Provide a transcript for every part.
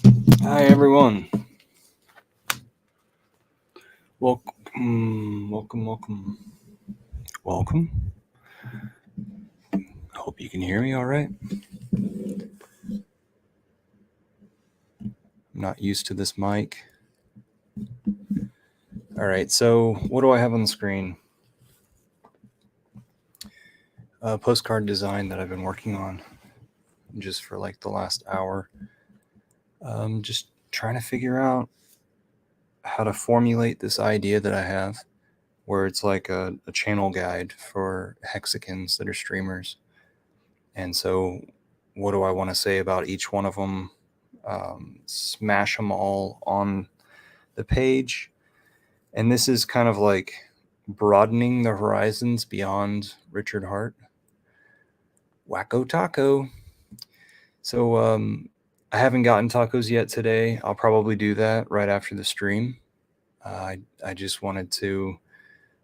Hi everyone. Welcome. Hope you can hear me all right. I'm not used to this mic. All right, so what do I have on the screen? A postcard design that I've been working on just for like the last hour. Just trying to figure out how to formulate this idea that I have where it's like a channel guide for hexagons that are streamers. And so, what do I want to say about each one of them? Smash them all on the page. And this is kind of like broadening the horizons beyond Richard Hart. Wacko taco. So I haven't gotten tacos yet today. I'll probably do that right after the stream. I just wanted to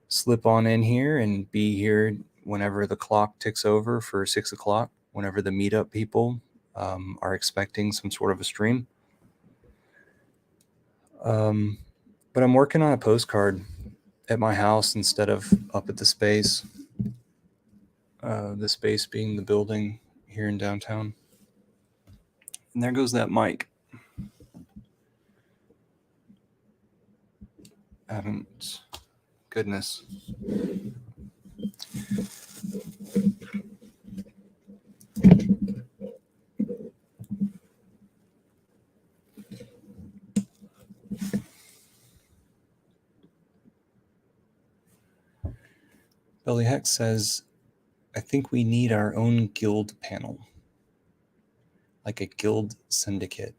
slip on in here and be here whenever the clock ticks over for 6 o'clock, whenever the meetup people are expecting some sort of a stream. But I'm working on a postcard at my house instead of up at the space. The space being the building here in downtown. And there goes that mic. Haven't. Goodness. Billy Hex says, I think we need our own guild panel. Like a guild syndicate.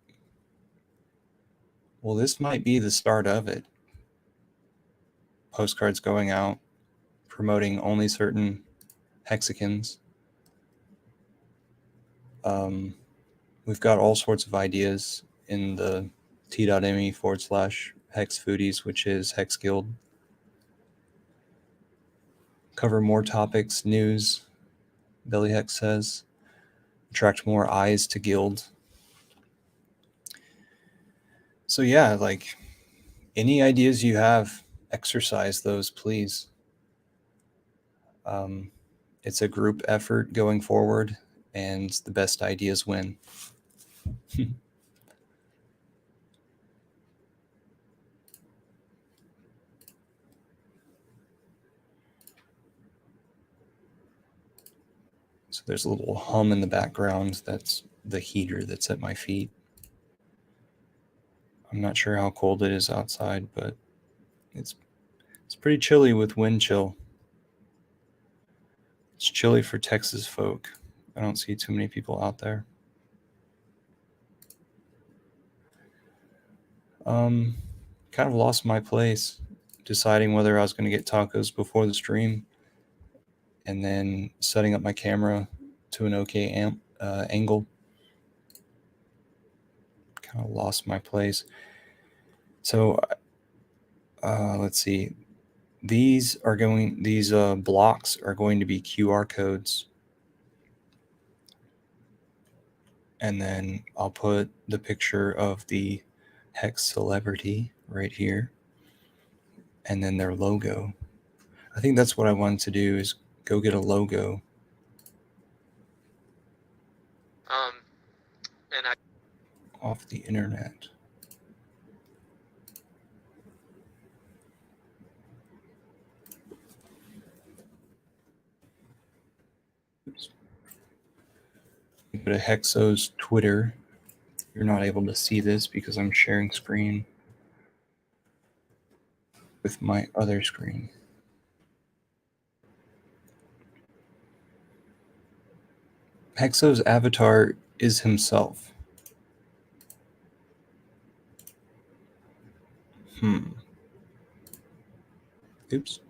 Well, this might be the start of it. Postcards going out, promoting only certain hexagons. We've got all sorts of ideas in the t.me/hex foodies, which is Hex Guild. Cover more topics, news, Billy Hex says. Attract more eyes to guild. So yeah, like any ideas you have, exercise those, please. It's a group effort going forward, and the best ideas win. So there's a little hum in the background. That's the heater that's at my feet. I'm not sure how cold it is outside, but it's pretty chilly with wind chill. It's chilly for Texas folk. I don't see too many people out there. Kind of lost my place deciding whether I was going to get tacos before the stream and then setting up my camera to an okay angle. Kind of lost my place. So let's see. These blocks are going to be QR codes. And then I'll put the picture of the Hex celebrity right here. And then their logo. I think that's what I wanted to do, is go get a logo. Off the internet. Oops. Go to Hexo's Twitter. You're not able to see this because I'm sharing screen with my other screen. Hexo's avatar is himself. Oops.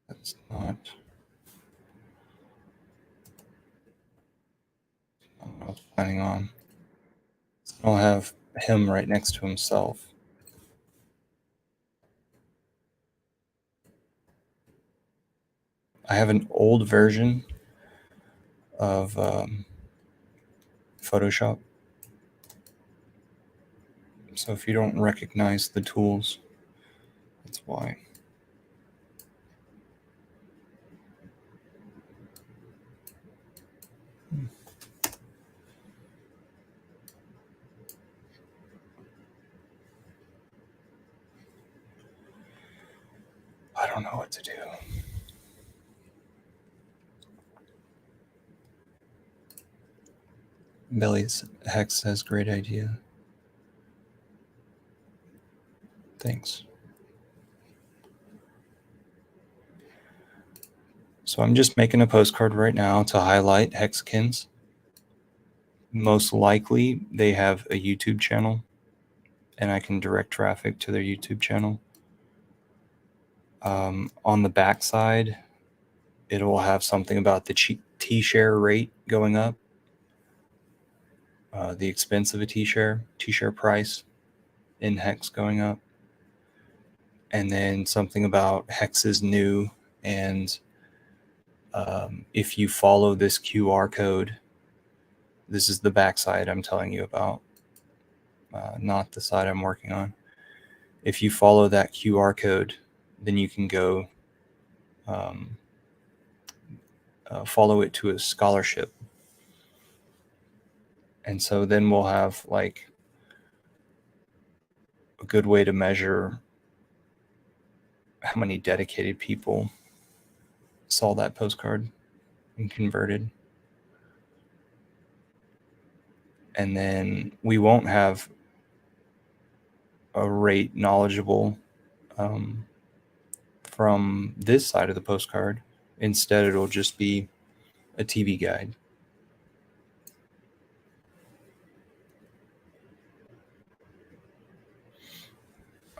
That's not what I was planning on. I'll have him right next to himself. I have an old version of Photoshop. So if you don't recognize the tools, that's why. I don't know what to do. Billy's Hex says, great idea. Thanks. So I'm just making a postcard right now to highlight Hexkins. Most likely they have a YouTube channel and I can direct traffic to their YouTube channel. On the back side, it will have something about the T-share rate going up, the expense of a T-share price in Hex going up, and then something about Hex is new, and if you follow this QR code, this is the back side I'm telling you about, not the side I'm working on. If you follow that QR code, then you can go follow it to a scholarship. And so then we'll have like a good way to measure how many dedicated people saw that postcard and converted. And then we won't have a rate knowledgeable from this side of the postcard. Instead, it'll just be a TV guide.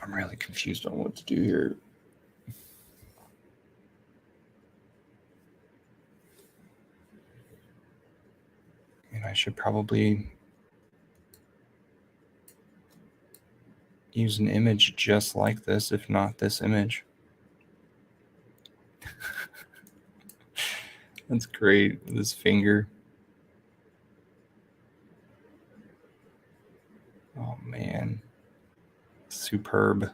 I'm really confused on what to do here. And I should probably use an image just like this, if not this image. That's great, this finger. Oh man, superb.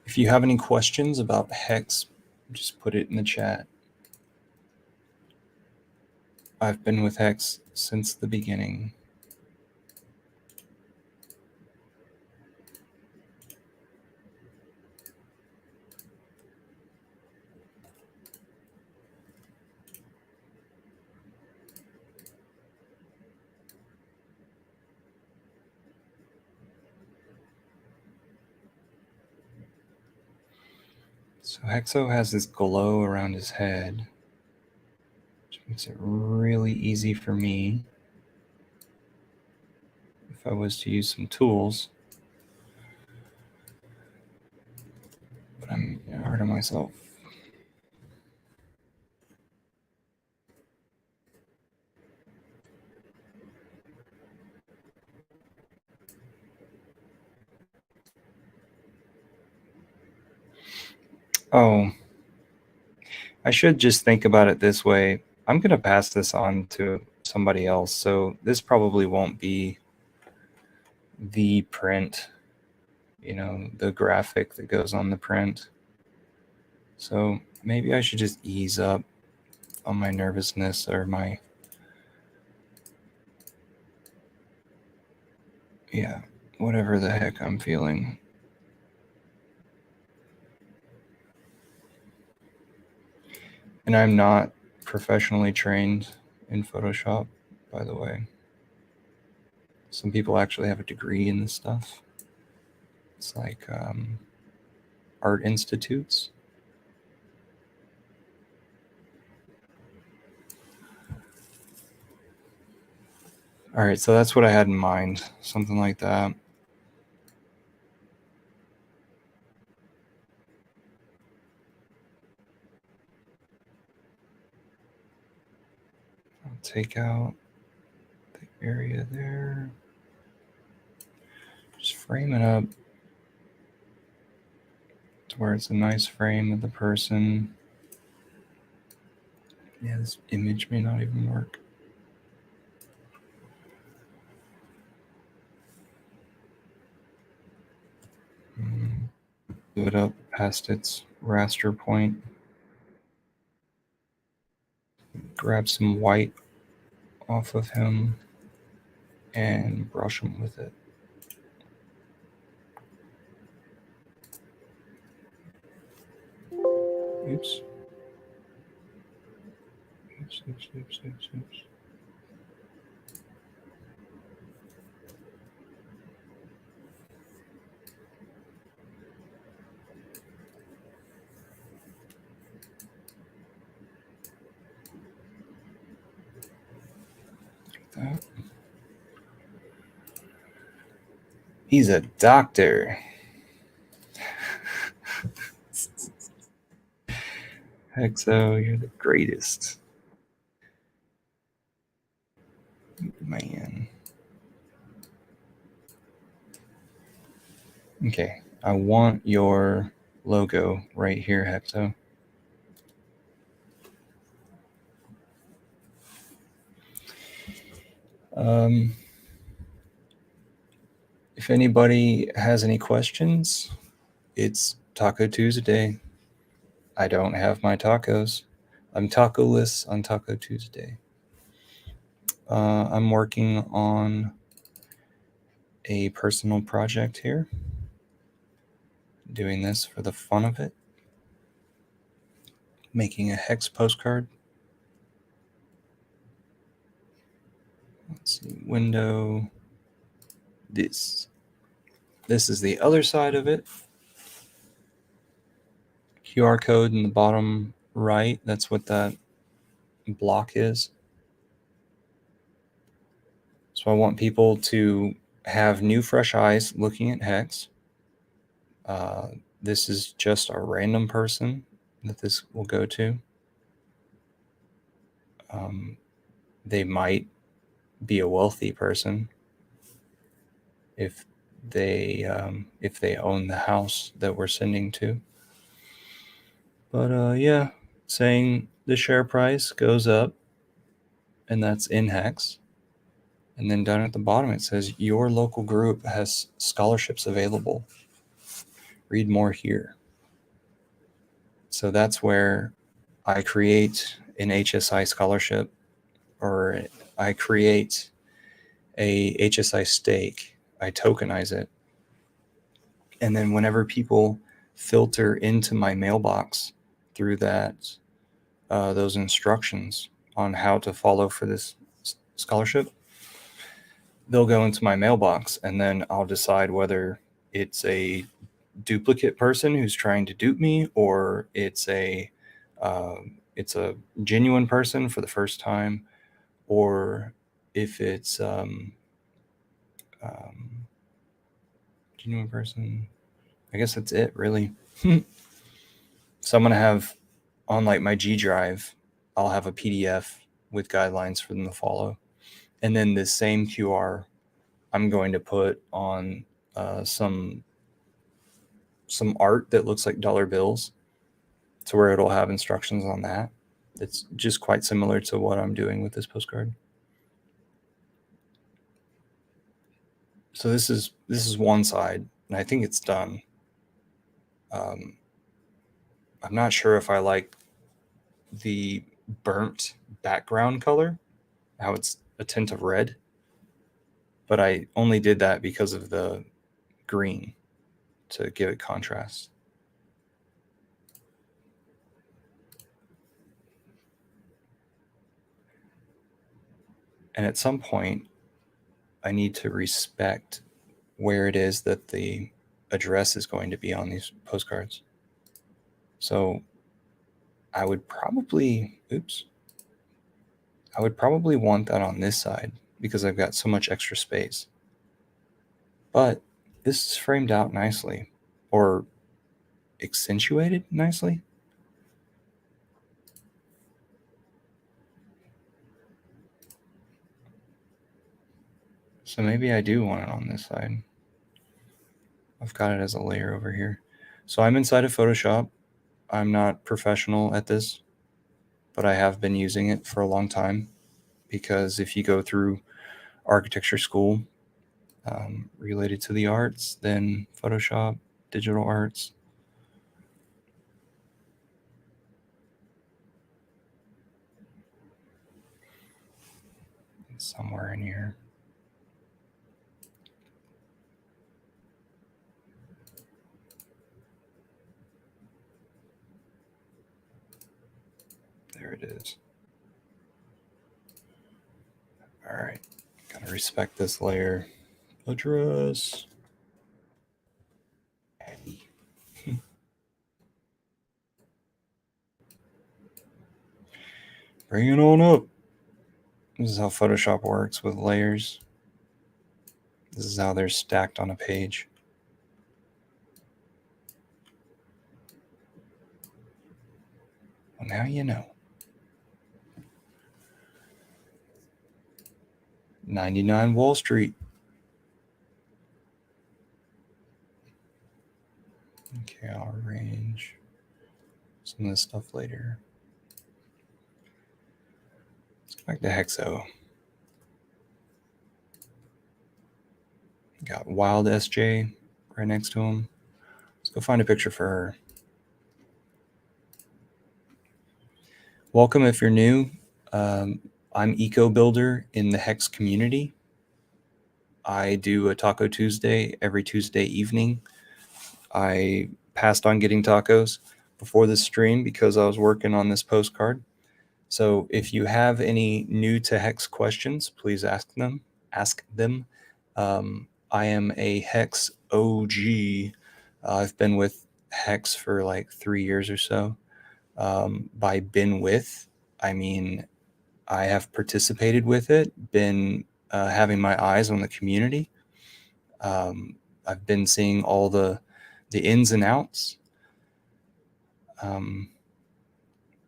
If you have any questions about Hex, just put it in the chat. I've been with Hex since the beginning. So Hexo has this glow around his head, which makes it really easy for me if I was to use some tools. But I'm hard on myself. Oh, I should just think about it this way. I'm going to pass this on to somebody else. So this probably won't be the print, the graphic that goes on the print. So maybe I should just ease up on my nervousness or whatever the heck I'm feeling. And I'm not professionally trained in Photoshop, by the way. Some people actually have a degree in this stuff. It's like art institutes. All right, so that's what I had in mind, something like that. I'll take out the area there. Just frame it up to where it's a nice frame of the person. Yeah, this image may not even work. Move it up past its raster point. Grab some white off of him and brush him with it. Oops. Oops. That. He's a doctor. Hexo, you're the greatest. Man. Okay, I want your logo right here, Hexo. If anybody has any questions, it's Taco Tuesday. I don't have my tacos. I'm taco-less on Taco Tuesday. I'm working on a personal project here. Doing this for the fun of it. Making a hex postcard. Let's see, window. This is the other side of it. QR code in the bottom right. That's what that block is. So I want people to have new, fresh eyes looking at hex. This is just a random person that this will go to. They might be a wealthy person if they own the house that we're sending to. But yeah, saying the share price goes up, and that's in hex. And then down at the bottom it says your local group has scholarships available. Read more here. So that's where I create an HSI scholarship, or I create a HSI stake. I tokenize it. And then whenever people filter into my mailbox through that, those instructions on how to follow for this scholarship, they'll go into my mailbox, and then I'll decide whether it's a duplicate person who's trying to dupe me, or it's a genuine person for the first time, or if it's genuine person. I guess that's it, really. So I'm gonna have on like my G drive, I'll have a PDF with guidelines for them to follow, and then this same QR I'm going to put on some art that looks like dollar bills, to where it'll have instructions on that. It's just quite similar to what I'm doing with this postcard. So this is one side, and I think it's done. I'm not sure if I like the burnt background color, how it's a tint of red, but I only did that because of the green to give it contrast. And at some point, I need to respect where it is that the address is going to be on these postcards. So I would probably want that on this side, because I've got so much extra space. But this is framed out nicely, or accentuated nicely. So maybe I do want it on this side. I've got it as a layer over here. So I'm inside of Photoshop. I'm not professional at this, but I have been using it for a long time, because if you go through architecture school related to the arts, then Photoshop, digital arts. It's somewhere in here. There it is. All right, gotta respect this layer. Address. Bring it on up. This is how Photoshop works with layers. This is how they're stacked on a page. Well, now you know. 99 Wall Street. Okay, I'll arrange some of this stuff later. Let's go back to Hexo. Got Wild SJ right next to him. Let's go find a picture for her. Welcome if you're new. I'm Eco Builder in the Hex community. I do a Taco Tuesday every Tuesday evening. I passed on getting tacos before this stream because I was working on this postcard. So if you have any new to Hex questions, please ask them. I am a Hex OG. I've been with Hex for like 3 years or so. By been with, I mean I have participated with it, been having my eyes on the community. I've been seeing all the ins and outs.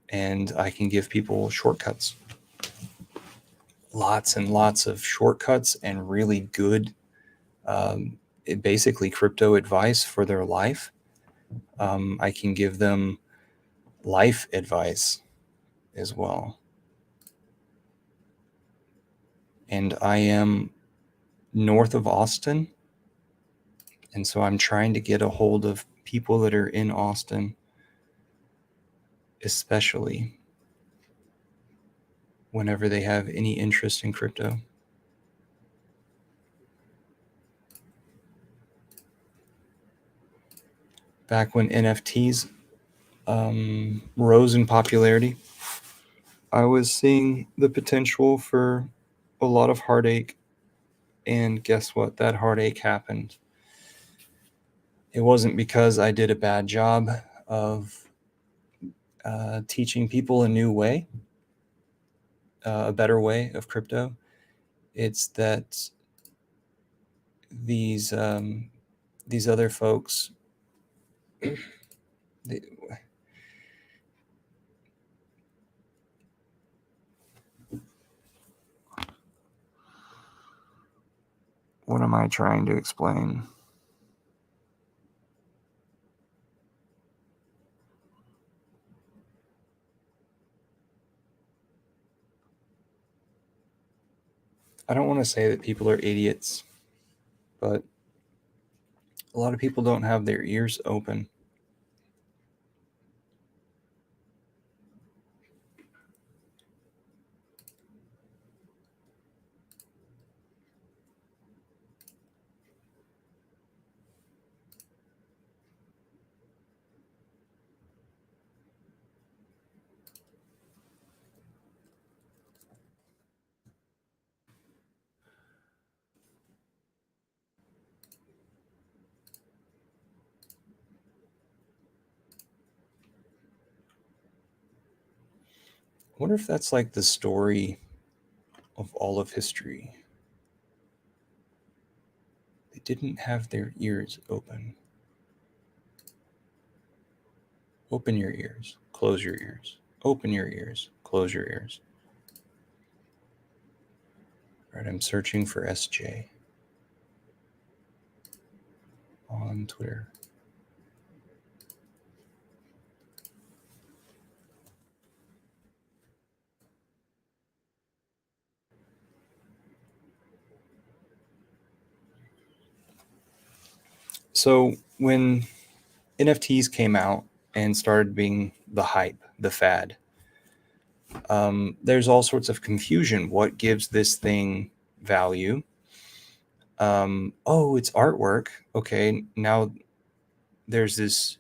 And I can give people shortcuts. Lots and lots of shortcuts and really good, basically crypto advice for their life. I can give them life advice as well. And I am north of Austin. And so I'm trying to get a hold of people that are in Austin, especially whenever they have any interest in crypto. Back when NFTs rose in popularity, I was seeing the potential for a lot of heartache. And guess what? That heartache happened. It wasn't because I did a bad job of teaching people a new way, a better way of crypto. It's that these other folks, what am I trying to explain? I don't want to say that people are idiots, but a lot of people don't have their ears open. I wonder if that's like the story of all of history. didn't have their ears open. Open your ears, close your ears, open your ears, close your ears. All right, I'm searching for SJ on Twitter. So when NFTs came out and started being the hype, the fad, there's all sorts of confusion. What gives this thing value? Oh, it's artwork. Okay, now there's this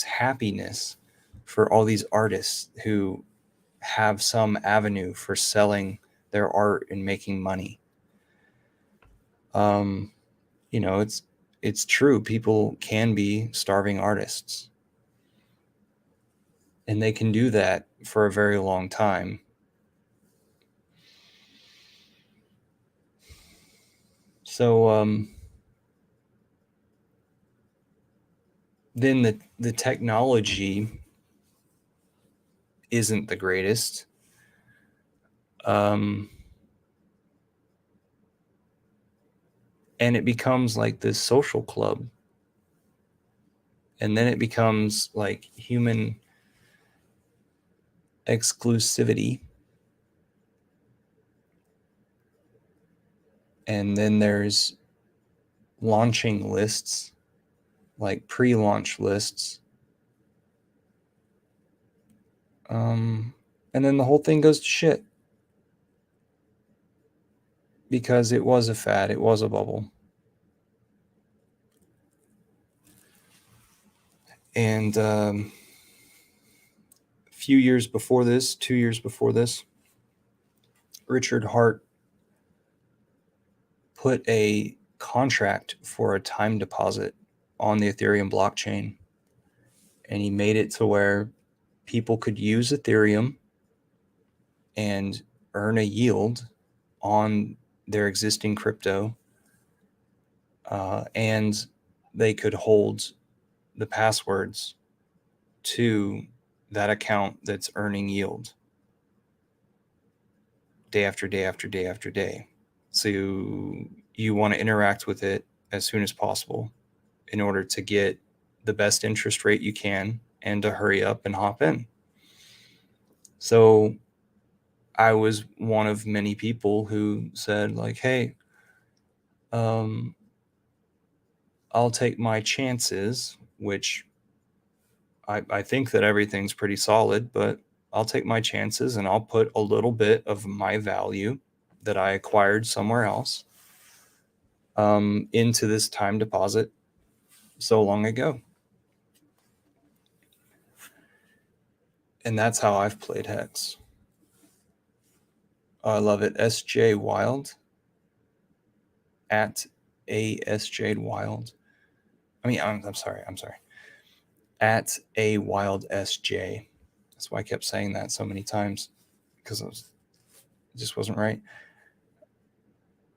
happiness for all these artists who have some avenue for selling their art and making money. It's true. People can be starving artists, and they can do that for a very long time. So then the technology isn't the greatest. And it becomes like this social club. And then it becomes like human exclusivity. And then there's launching lists, like pre-launch lists. And then the whole thing goes to shit. Because it was a fad, it was a bubble. And a few years before this, 2 years before this, Richard Hart put a contract for a time deposit on the Ethereum blockchain. And he made it to where people could use Ethereum and earn a yield on their existing crypto. And they could hold the passwords to that account that's earning yield day after day after day after day. So you want to interact with it as soon as possible in order to get the best interest rate you can and to hurry up and hop in. So I was one of many people who said, like, hey, I'll take my chances, which I think that everything's pretty solid, but I'll take my chances and I'll put a little bit of my value that I acquired somewhere else into this time deposit so long ago. And that's how I've played Hex. I love it. SJ Wild at ASJ Wild. I'm sorry. At a Wild SJ. That's why I kept saying that so many times, because it just wasn't right.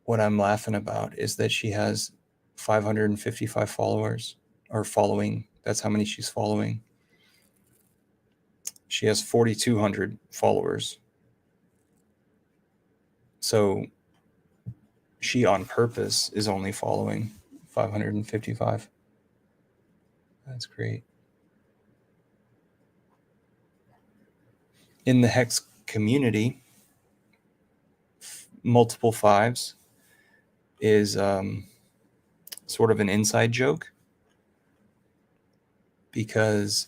What I'm laughing about is that she has 555 followers, or following. That's how many she's following. She has 4,200 followers. So she on purpose is only following 555. That's great. In the Hex community, multiple fives is sort of an inside joke, because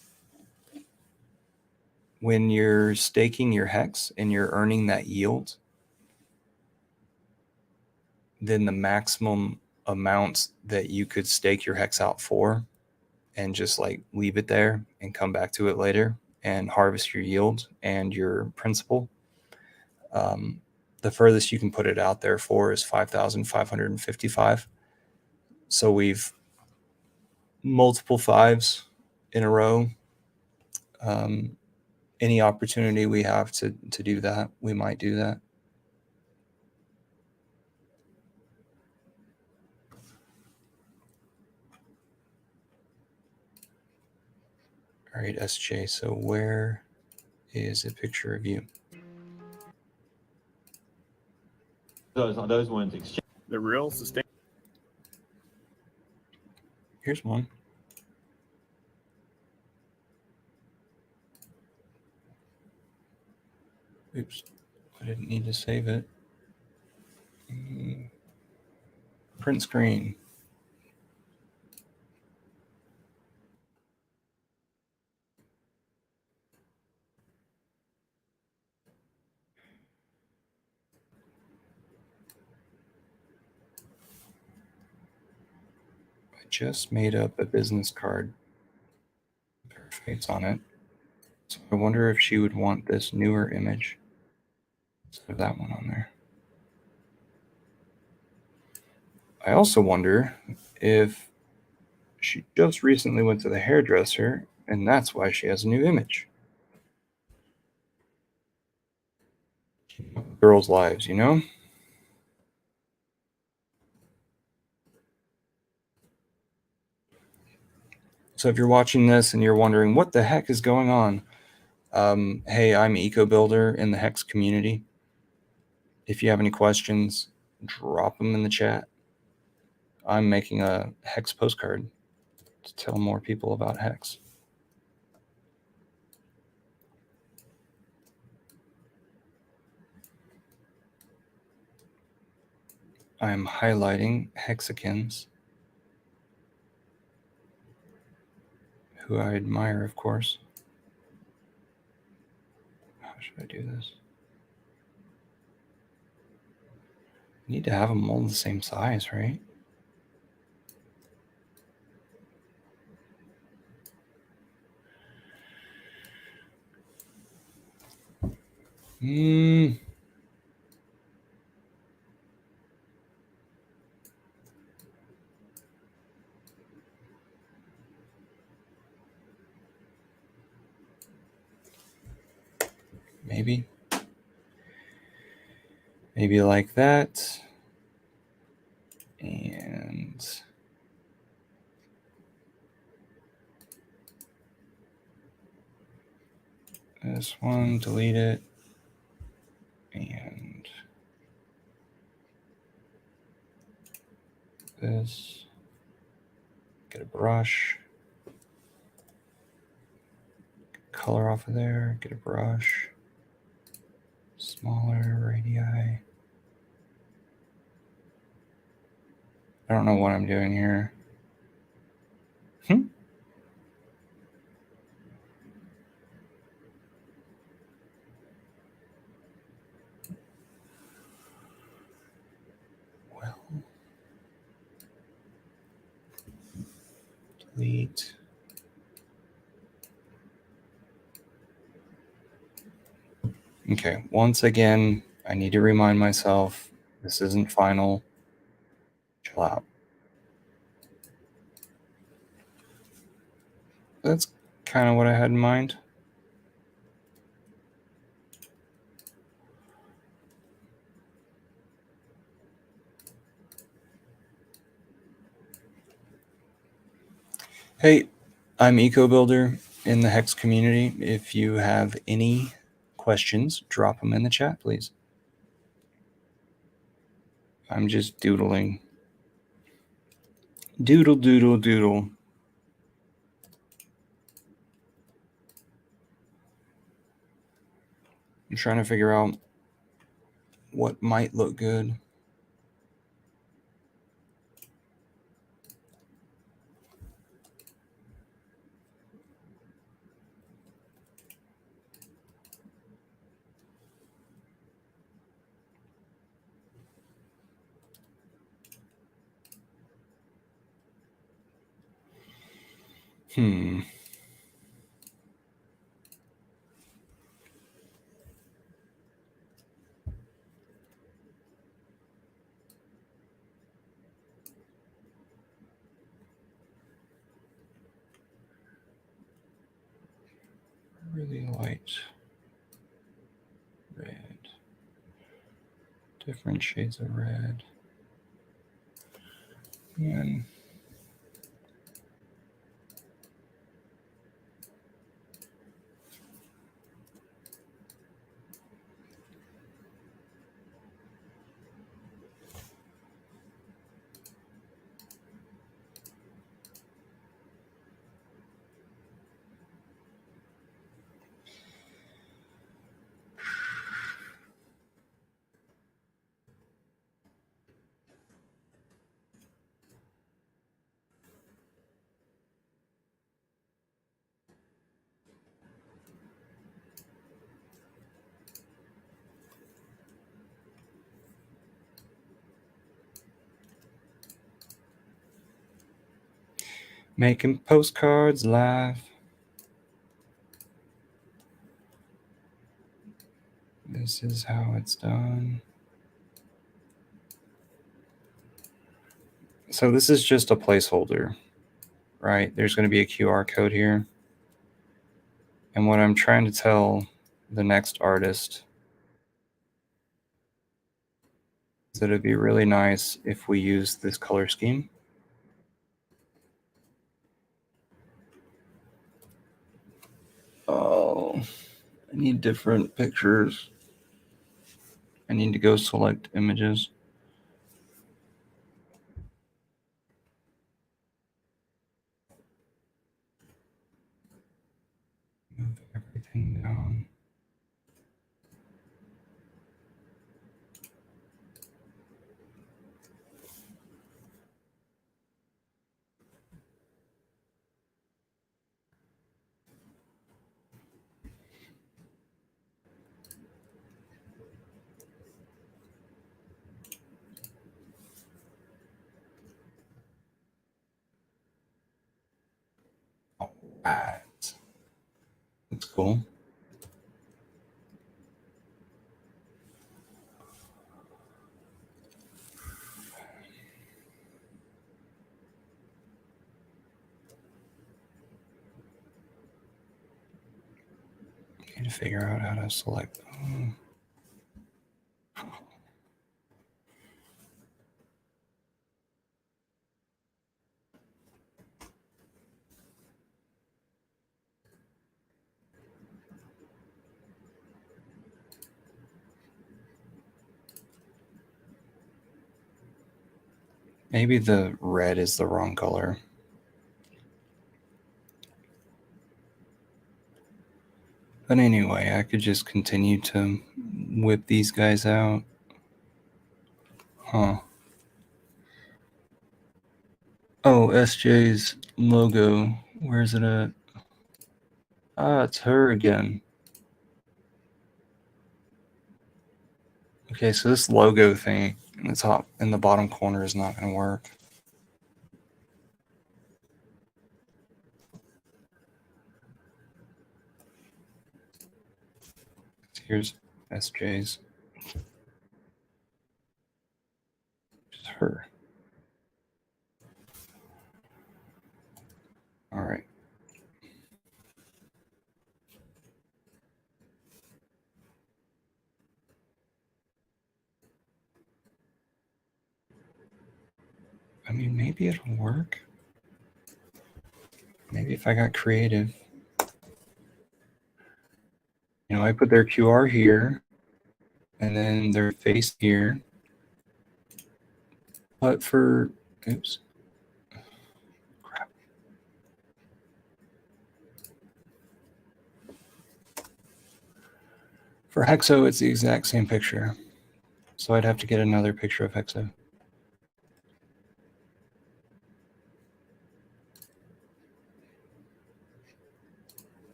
when you're staking your Hex and you're earning that yield, then the maximum amount that you could stake your Hex out for and just like leave it there and come back to it later and harvest your yield and your principal, the furthest you can put it out there for is 5,555. So we've multiple fives in a row. Any opportunity we have to do that, we might do that. All right, SJ, so where is a picture of you? Those ones exchange. The real sustain. Here's one. Oops, I didn't need to save it. Print screen. I just made up a business card. Her face on it. So I wonder if she would want this newer image instead of that one on there. I also wonder if she just recently went to the hairdresser and that's why she has a new image. Girls' lives, you know? So if you're watching this and you're wondering what the heck is going on, hey, I'm EcoBuilder in the Hex community. If you have any questions, drop them in the chat. I'm making a Hex postcard to tell more people about Hex. I'm highlighting Hexicans, who I admire, of course. How should I do this? I need to have them all the same size, right? Maybe like that. And this one, delete it. And this. Get a brush. Color off of there. Get a brush. Smaller radii. I don't know what I'm doing here. Well, delete. Okay, once again, I need to remind myself this isn't final. Chill out. That's kind of what I had in mind. Hey, I'm EcoBuilder in the Hex community. If you have any questions, drop them in the chat, please. I'm just doodling. Doodle, doodle, doodle. I'm trying to figure out what might look good. Really light red. Different shades of red. And Making postcards live. This is how it's done. So this is just a placeholder, right? There's going to be a QR code here. And what I'm trying to tell the next artist is that it'd be really nice if we use this color scheme. Oh, I need different pictures. I need to go select images. Move everything down. All right. That's cool. Need to figure out how to select. Maybe the red is the wrong color. But anyway, I could just continue to whip these guys out. Huh. Oh, SJ's logo. Where's it at? Ah, it's her again. Okay, so this logo thing in the top, in the bottom corner is not going to work. Here's SJ's. Just her. All right. I mean, maybe it'll work. Maybe if I got creative. You know, I put their QR here and then their face here. But for, oops. Crap. For Hexo, it's the exact same picture. So I'd have to get another picture of Hexo.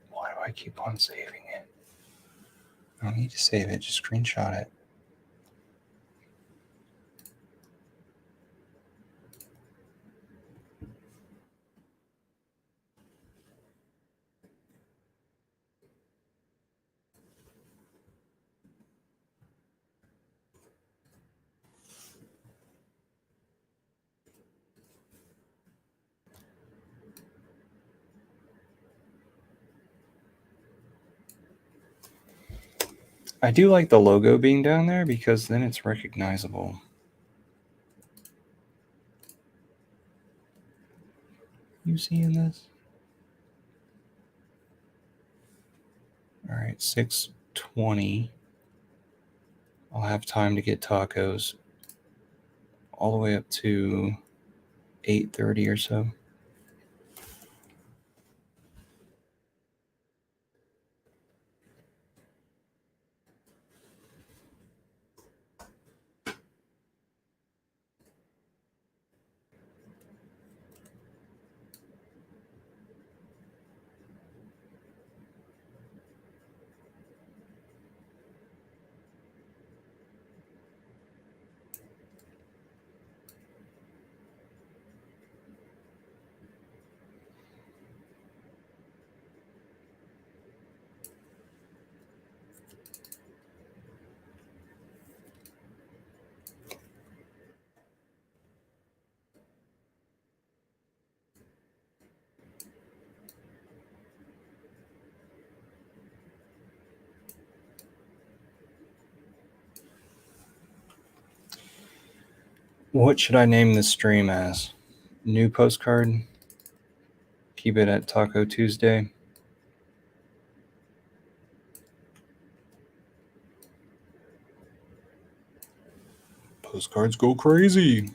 Why do I keep on saving it? I don't need to save it, just screenshot it. I do like the logo being down there because then it's recognizable. You seeing this? All right, 6:20. I'll have time to get tacos. all the way up to 8:30 or so. What should I name this stream as? New postcard? Keep it at Taco Tuesday? Postcards go crazy.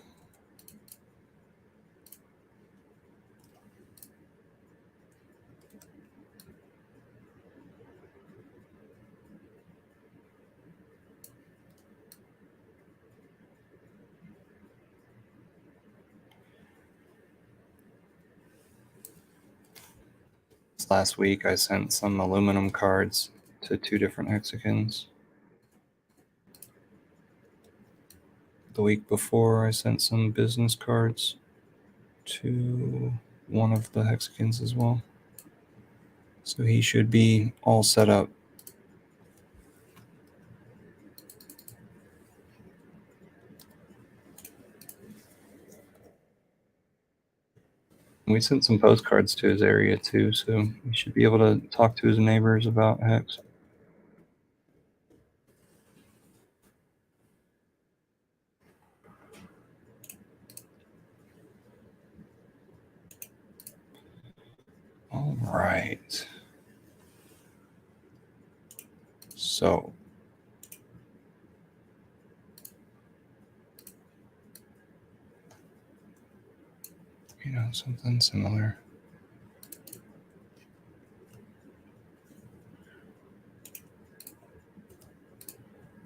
Last week I sent some aluminum cards to 2 different hexagons. The week before I sent some business cards to one of the hexagons as well. So he should be all set up. We sent some postcards to his area too, so he should be able to talk to his neighbors about hex. All right. So something similar.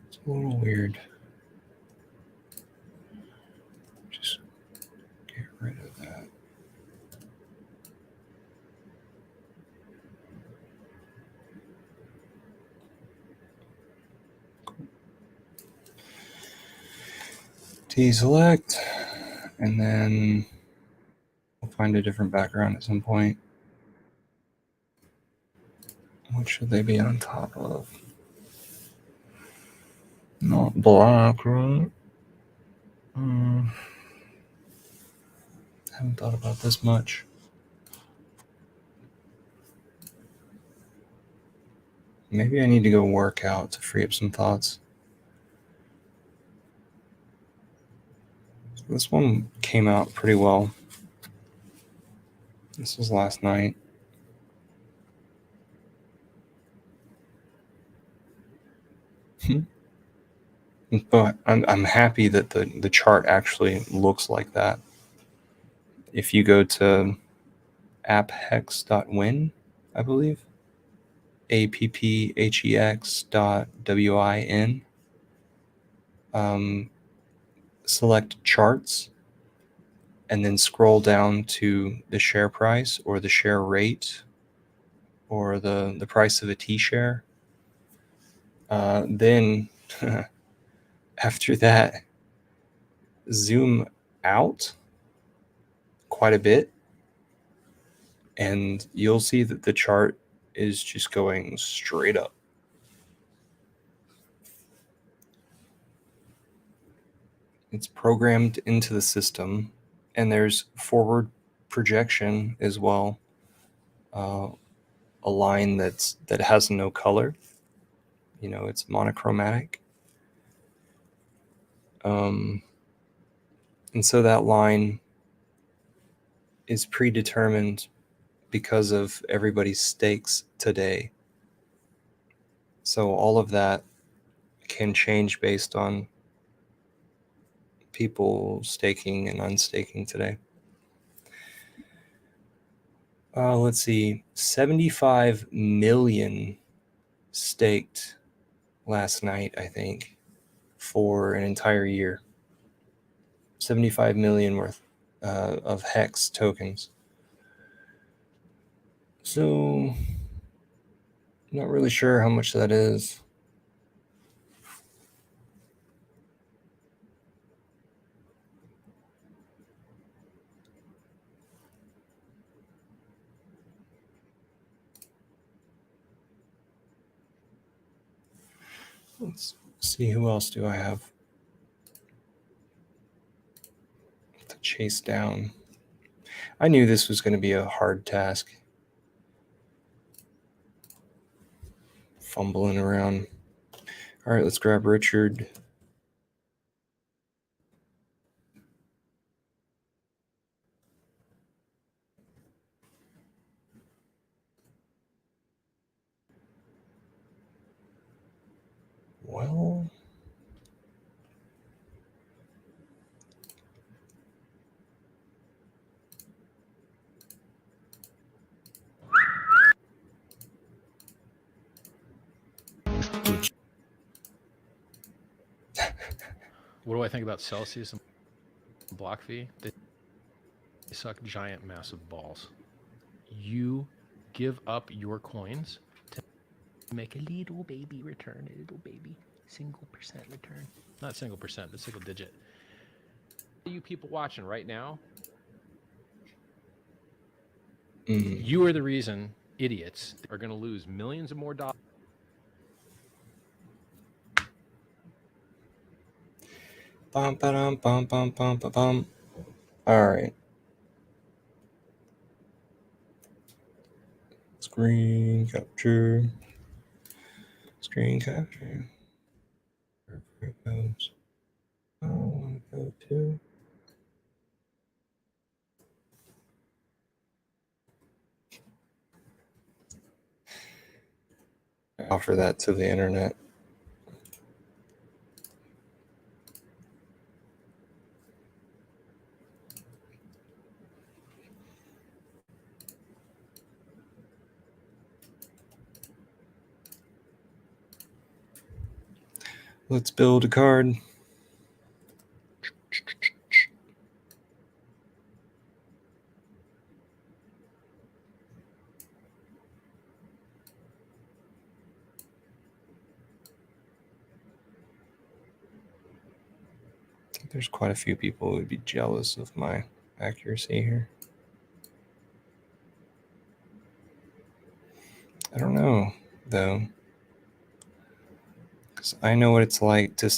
It's a little weird. Just get rid of that. Deselect, and then we'll find a different background at some point. What should they be on top of? Not black, right? Haven't thought about this much. Maybe I need to go work out to free up some thoughts. So this one came out pretty well. This was last night. But I'm happy that the chart actually looks like that. If you go to apphex.win, I believe, apphex.win, select charts, and then scroll down to the share price or the share rate or the price of a T-share. Then after that, zoom out quite a bit, and you'll see that the chart is just going straight up. It's programmed into the system, and there's forward projection as well. A line that has no color. It's monochromatic. And so that line is predetermined because of everybody's stakes today. So all of that can change based on people staking and unstaking today. Let's see, 75 million staked last night, I think, for an entire year. 75 million worth of Hex tokens. So, not really sure how much that is. Let's see, who else do I have to chase down? I knew this was going to be a hard task. Fumbling around. All right, let's grab Richard. Well, what do I think about Celsius and block fee? They suck giant, massive balls. You give up your coins to make a little baby return, a little baby single percent return. Not single percent, but single digit. You people watching right now, you are the reason idiots are going to lose millions of more dollars. Bum, ba-dum, bum, bum, bum, ba, bum. All right. Screen capture. Screen capture. Where it goes. I want to go to. Offer that to the internet. Let's build a card. There's quite a few people who would be jealous of my accuracy here. I don't know, though, because I know what it's like to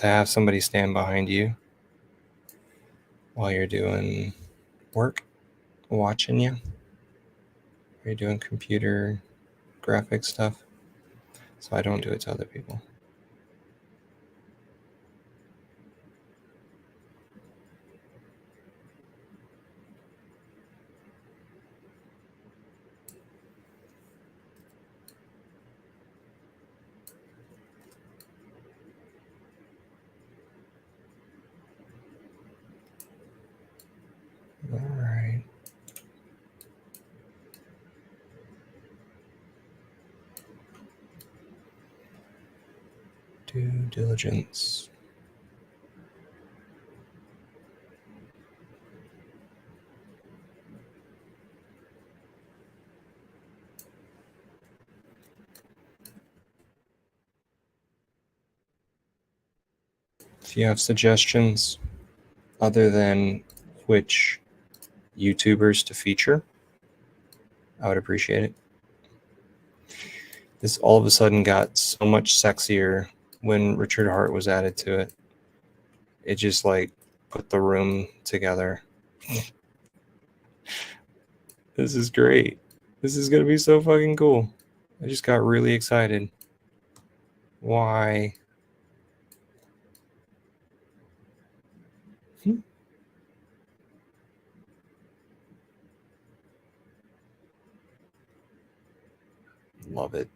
have somebody stand behind you while you're doing work, watching you. You're doing computer graphic stuff, so I don't do it to other people. All right. Due diligence. If you have suggestions other than which YouTubers to feature, I would appreciate it. This all of a sudden got so much sexier when Richard Hart was added to it. It just like put the room together. This is great. This is going to be so fucking cool. I just got really excited. Why? Love it.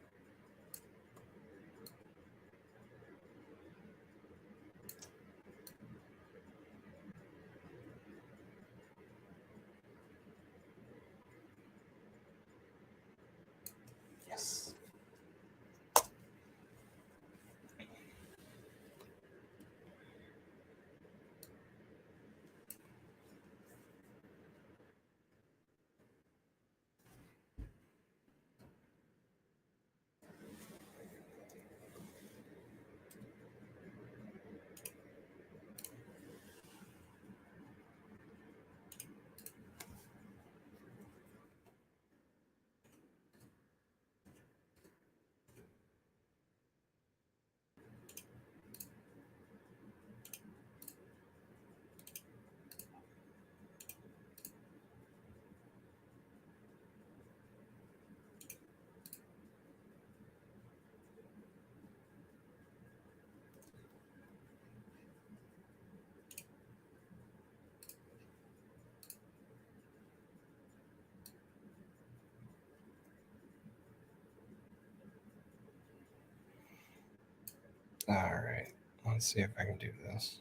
All right, let's see if I can do this.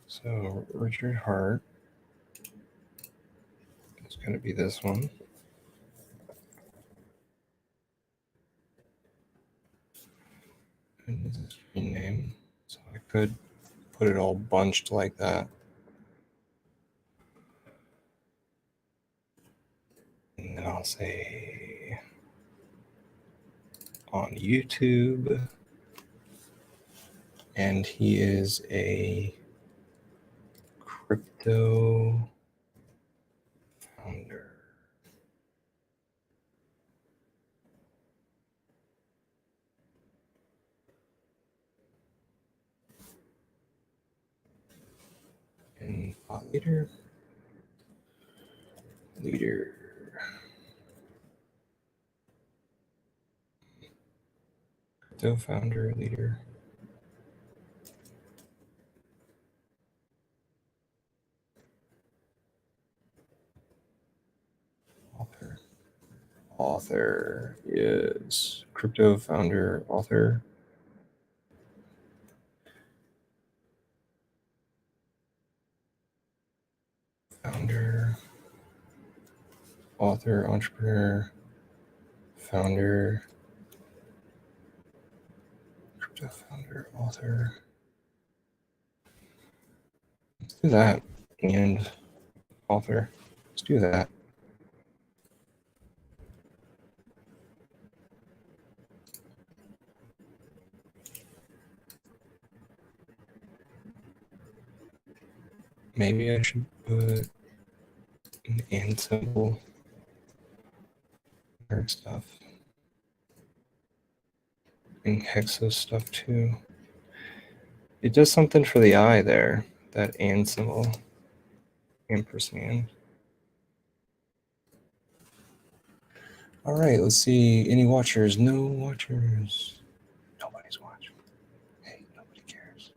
So Richard Hart is going to be this one. And this is screen name. So I could put it all bunched like that. And then I'll say on YouTube. And he is a crypto founder. And leader. Crypto founder, leader. Author is crypto founder, author. Founder, author, entrepreneur, founder, crypto founder, author. Let's do that. And author. Let's do that. Maybe I should put an and symbol or stuff. And hexa stuff too. It does something for the eye there, that and symbol. Ampersand. All right, let's see. Any watchers? No watchers. Nobody's watching. Hey, nobody cares.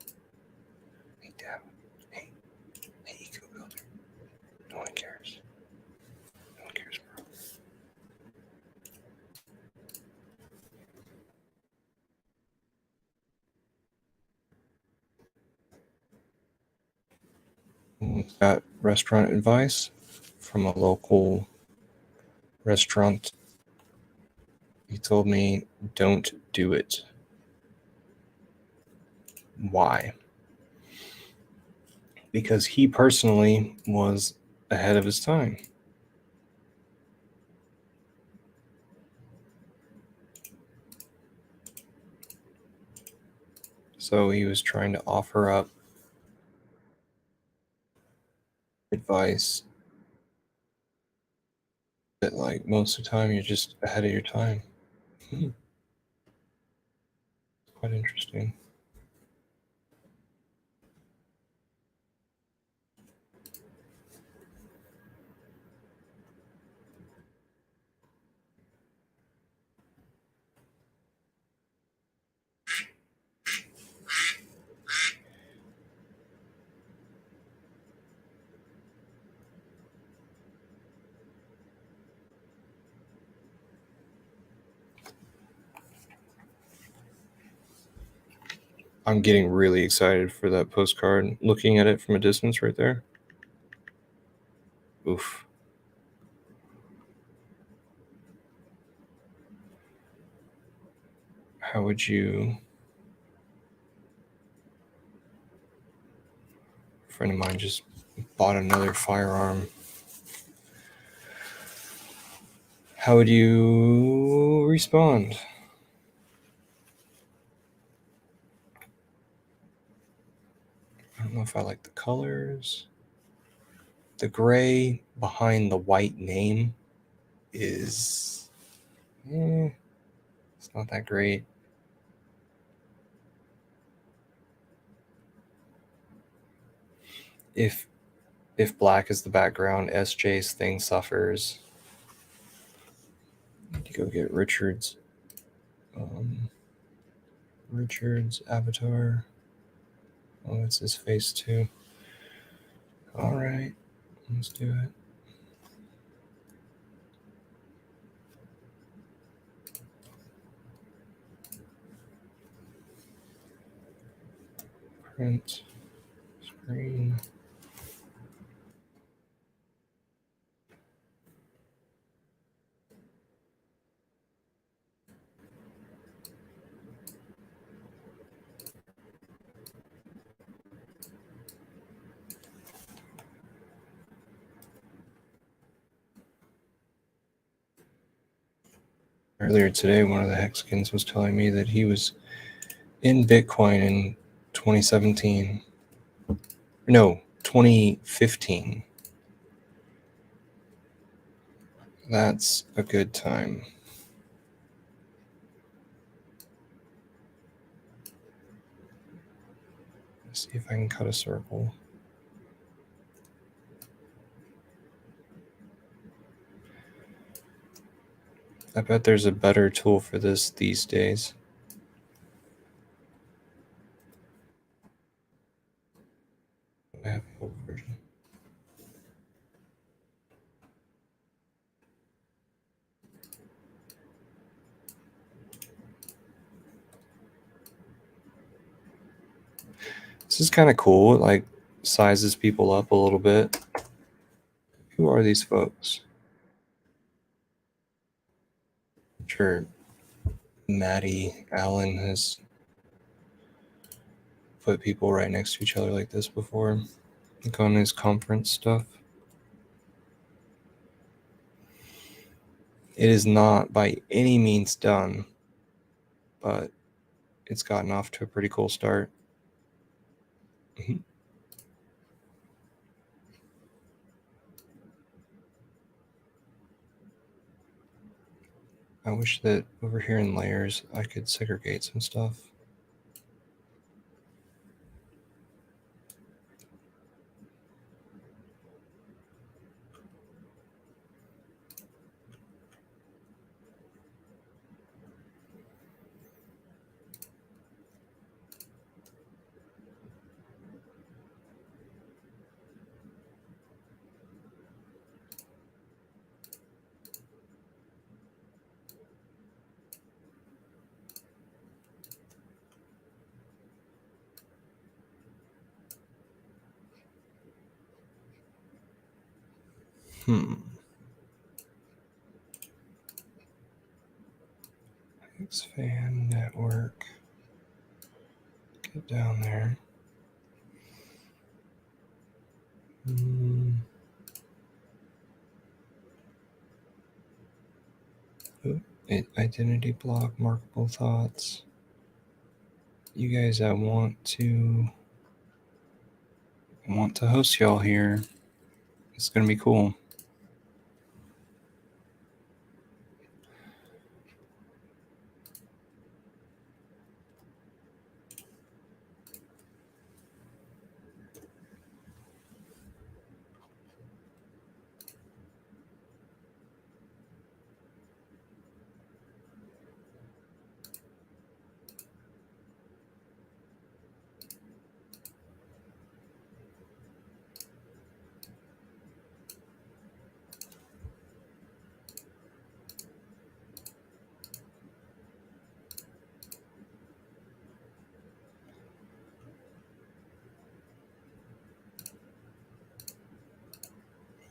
Hey, Dad. Hey, Eco Builder. No one cares. No one cares, bro. Got restaurant advice from a local restaurant. He told me, don't do it. Why? Because he personally was ahead of his time. So he was trying to offer up advice that, like, most of the time you're just ahead of your time. Quite interesting. I'm getting really excited for that postcard. Looking at it from a distance right there. Oof. How would you... A friend of mine just bought another firearm. How would you respond? I don't know if I like the colors. The gray behind the white name is... it's not that great. If black is the background, SJ's thing suffers. Need to go get Richard's avatar. Oh, that's his face too. All right, let's do it. Print screen. Earlier today, one of the Hexicans was telling me that he was in Bitcoin in 2017. No, 2015. That's a good time. Let's see if I can cut a circle. I bet there's a better tool for this these days. I have the old version. This is kind of cool. It like sizes people up a little bit. Who are these folks? I'm sure Maddie Allen has put people right next to each other like this before, like on his conference stuff. It is not by any means done, but it's gotten off to a pretty cool start. I wish that over here in layers, I could segregate some stuff. X-Fan network. Get down there. Identity block, markable thoughts. You guys, I want to host y'all here. It's gonna be cool.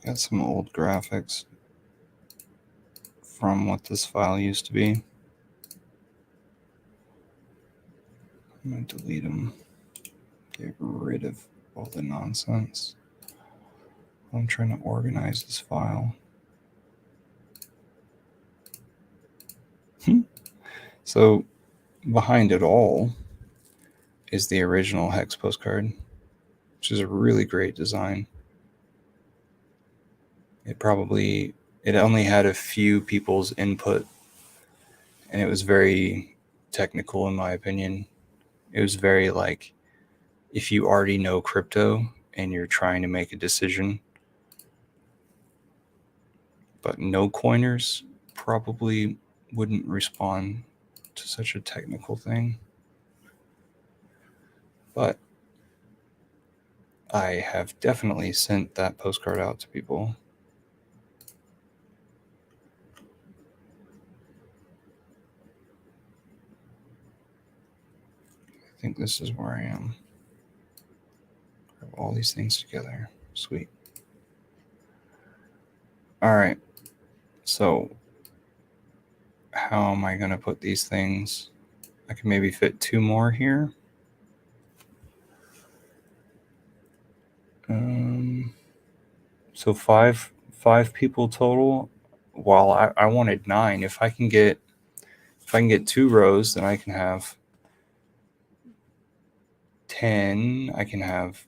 Got some old graphics from what this file used to be. I'm going to delete them. Get rid of all the nonsense. I'm trying to organize this file. So behind it all is the original hex postcard, which is a really great design. It only had a few people's input, and it was very technical in my opinion. It was very like, if you already know crypto and you're trying to make a decision, but no coiners probably wouldn't respond to such a technical thing. But I have definitely sent that postcard out to people. I think this is where I am. all these things together. Sweet. All right. So how am I going to put these things? I can maybe fit 2 more here. So five people total. Well, I wanted 9. If I can get 2 rows, then I can have 10. I can have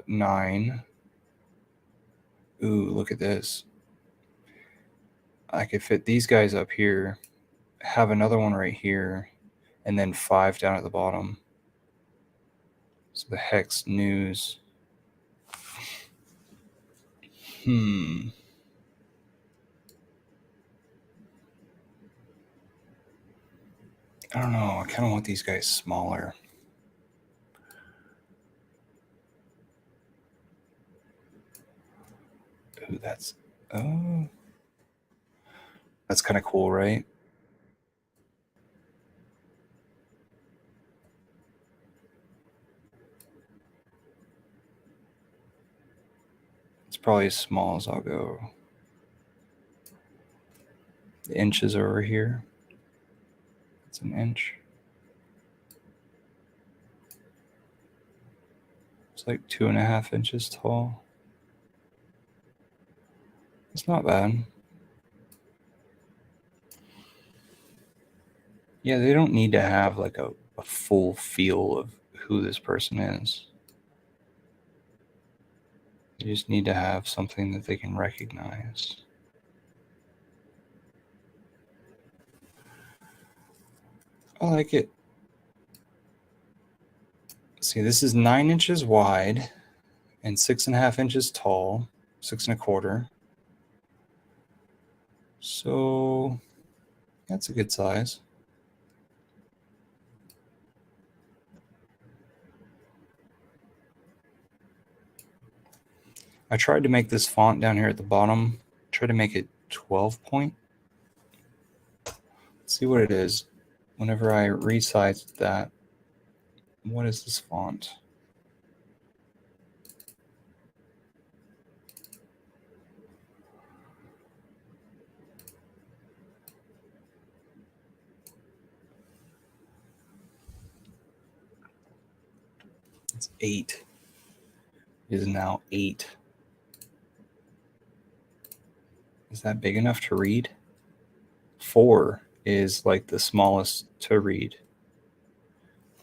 9. Ooh, look at this. I could fit these guys up here, have another one right here, and then 5 down at the bottom. So the hex news. I don't know. I kind of want these guys smaller. Ooh, that's kind of cool, right? It's probably as small as I'll go. The inches are over here. It's an inch. It's like 2.5 inches tall. It's not bad. Yeah, they don't need to have like a full feel of who this person is. They just need to have something that they can recognize. I like it. See, this is 9 inches wide and 6.5 inches tall, 6.25. So that's a good size. I tried to make this font down here at the bottom. Try to make it 12 point. Let's see what it is. Whenever I resized that, what is this font? It's 8. It is now 8. Is that big enough to read? 4 is like the smallest to read.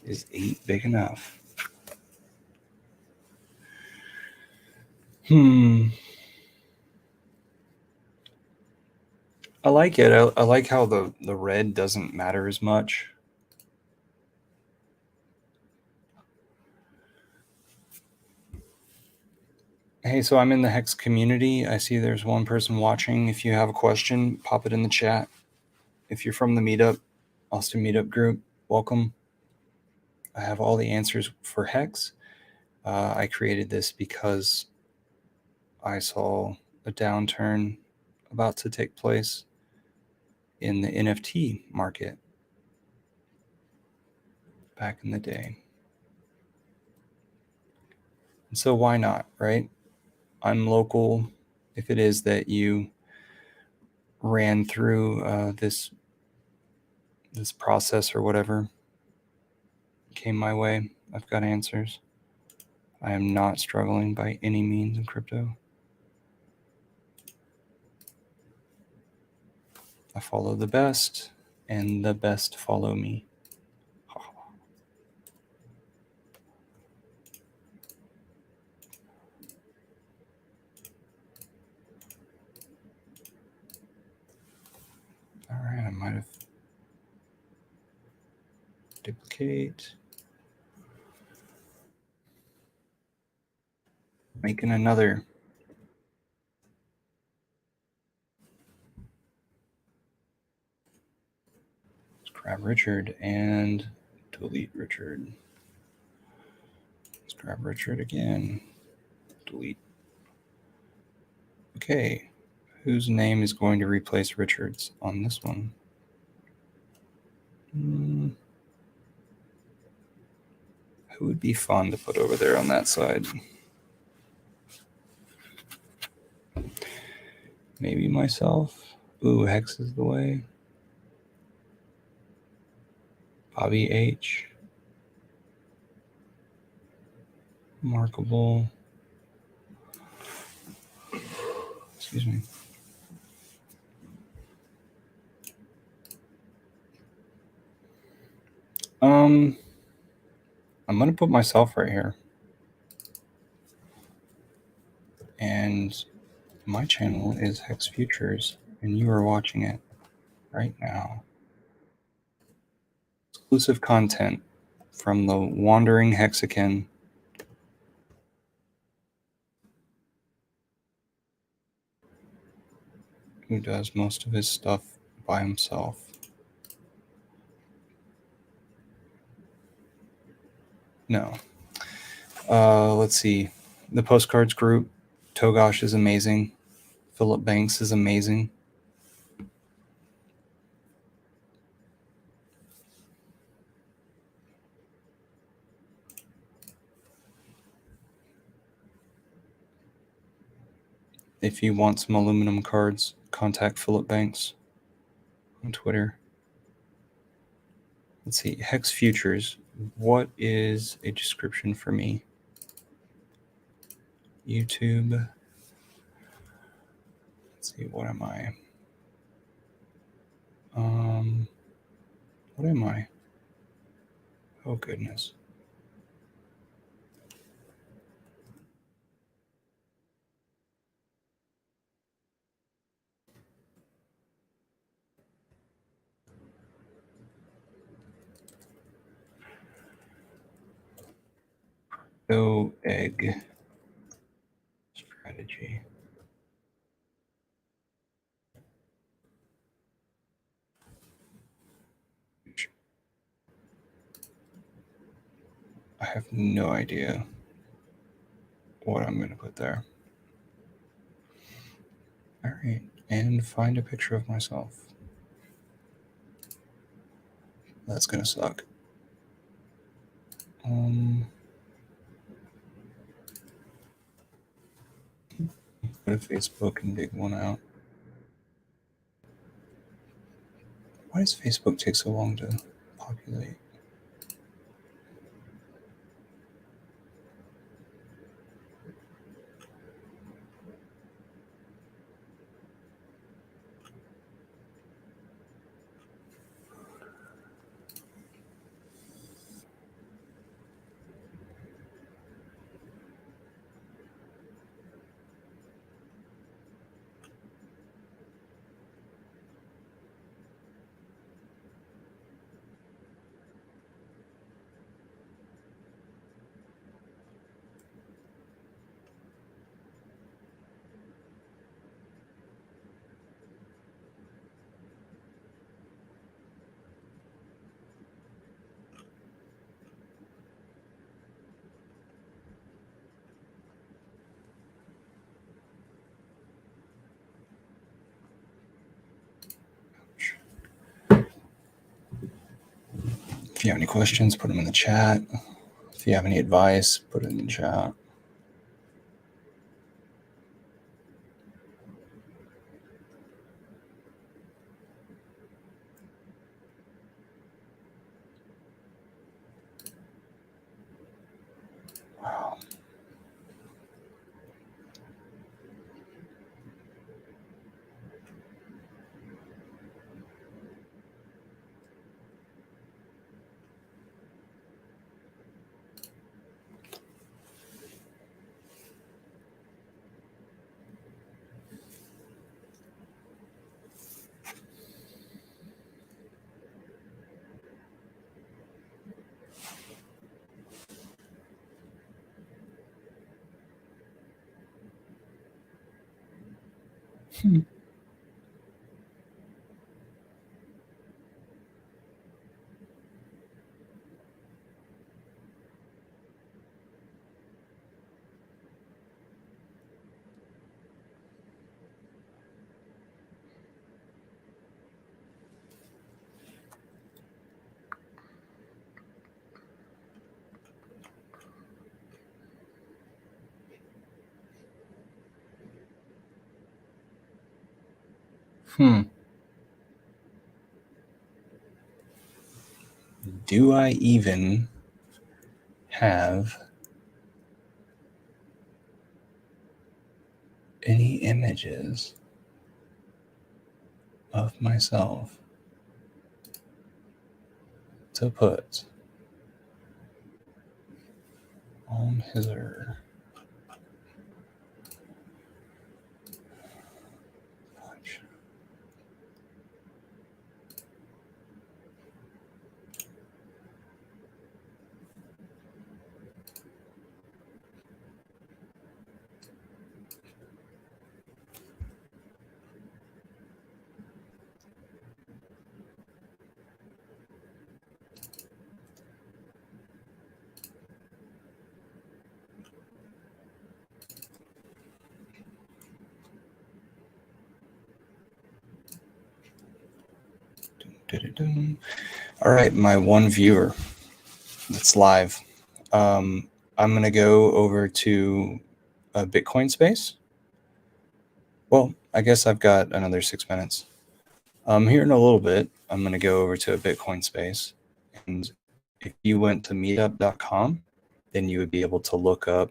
Is 8 big enough? I like it. I like how the red doesn't matter as much. Hey, so I'm in the Hex community. I see there's one person watching. If you have a question, pop it in the chat. If you're from the meetup, Austin Meetup group, welcome. I have all the answers for Hex. I created this because I saw a downturn about to take place in the NFT market back in the day. And so why not, right? I'm local. If it is that you ran through this process or whatever came my way, I've got answers. I am not struggling by any means in crypto. I follow the best, and the best follow me. All right, I might have duplicate. Making another. Let's grab Richard and delete Richard. Let's grab Richard again. Delete. Okay, whose name is going to replace Richard's on this one? Who would be fun to put over there on that side? Maybe myself. Ooh, Hex is the way. Bobby H. Remarkable. Excuse me. I'm gonna put myself right here. And my channel is Hex Futures, and you are watching it right now. Exclusive content from the Wandering Hexagon. Who does most of his stuff by himself. No. Let's see. The Postcards group. Togosh is amazing. Philip Banks is amazing. If you want some aluminum cards, contact Philip Banks on Twitter. Let's see. Hex Futures. What is a description for me? YouTube. Let's see. What am I? What am I? Oh, goodness. Go egg strategy. I have no idea what I'm going to put there. All right. And find a picture of myself. That's going to suck. Go to Facebook and dig one out. Why does Facebook take so long to populate? If you have any questions, put them in the chat. If you have any advice, put it in the chat. Wow. Do I even have any images of myself to put on Hither? All right, my one viewer that's live. I'm going to go over to a Bitcoin space. Well, I guess I've got another 6 minutes. Here in a little bit, I'm going to go over to a Bitcoin space. And if you went to meetup.com, then you would be able to look up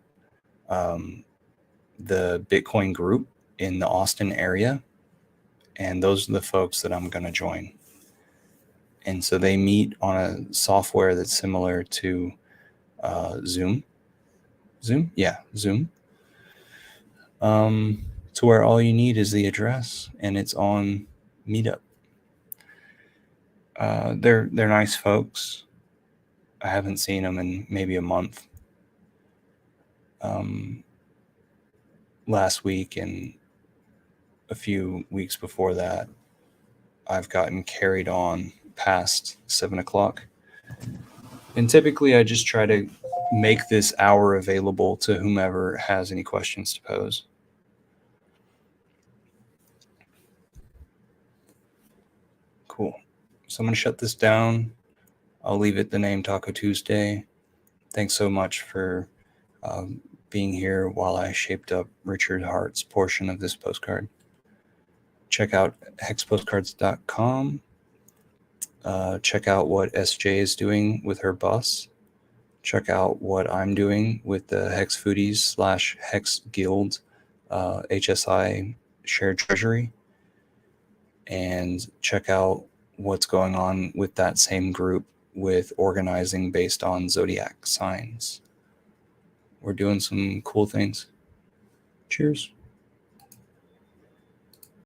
the Bitcoin group in the Austin area. And those are the folks that I'm going to join. And so they meet on a software that's similar to Zoom. Zoom? Yeah, Zoom. To where all you need is the address, and it's on Meetup. They're nice folks. I haven't seen them in maybe a month. Last week and a few weeks before that, I've gotten carried on past 7 o'clock. And typically I just try to make this hour available to whomever has any questions to pose. Cool. So I'm going to shut this down. I'll leave it the name Taco Tuesday. Thanks so much for being here while I shaped up Richard Hart's portion of this postcard. Check out hexpostcards.com. Check out what SJ is doing with her bus. Check out what I'm doing with the Hex Foodies / Hex Guild HSI Shared Treasury. And check out what's going on with that same group with organizing based on zodiac signs. We're doing some cool things. Cheers.